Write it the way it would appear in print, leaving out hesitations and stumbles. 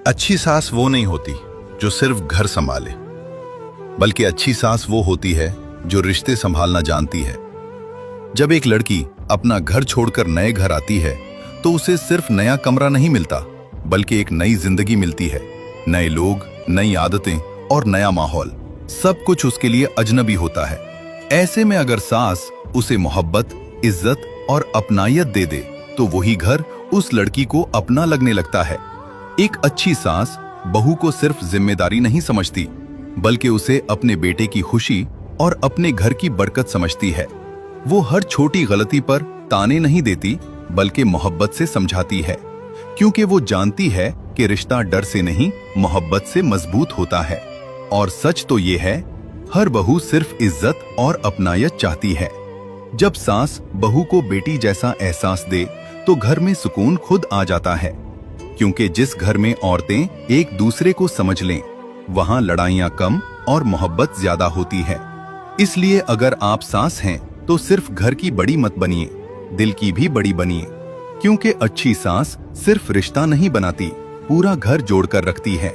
अच्छी सास वो नहीं होती जो सिर्फ घर संभाले, बल्कि अच्छी सास वो होती है जो रिश्ते संभालना जानती है। जब एक लड़की अपना घर छोड़कर नए घर आती है तो उसे सिर्फ नया कमरा नहीं मिलता, बल्कि एक नई जिंदगी मिलती है। नए लोग, नई आदतें और नया माहौल, सब कुछ उसके लिए अजनबी होता है। ऐसे में अगर सास उसे मोहब्बत, इज्जत और अपनायत दे दे तो वही घर उस लड़की को अपना लगने लगता है। एक अच्छी सास बहू को सिर्फ जिम्मेदारी नहीं समझती, बल्कि उसे अपने बेटे की खुशी और अपने घर की बरकत समझती है। वो हर छोटी गलती पर ताने नहीं देती, बल्कि मोहब्बत से समझाती है, क्योंकि वो जानती है कि रिश्ता डर से नहीं, मोहब्बत से मजबूत होता है। और सच तो ये है, हर बहू सिर्फ इज्जत और अपनायत चाहती है। जब सास बहू को बेटी जैसा एहसास दे तो घर में सुकून खुद आ जाता है, क्योंकि जिस घर में औरतें एक दूसरे को समझ लें, वहां लड़ाइयां कम और मोहब्बत ज्यादा होती है। इसलिए अगर आप सास हैं तो सिर्फ घर की बड़ी मत बनिए, दिल की भी बड़ी बनिए, क्योंकि अच्छी सास सिर्फ रिश्ता नहीं बनाती, पूरा घर जोड़कर रखती है।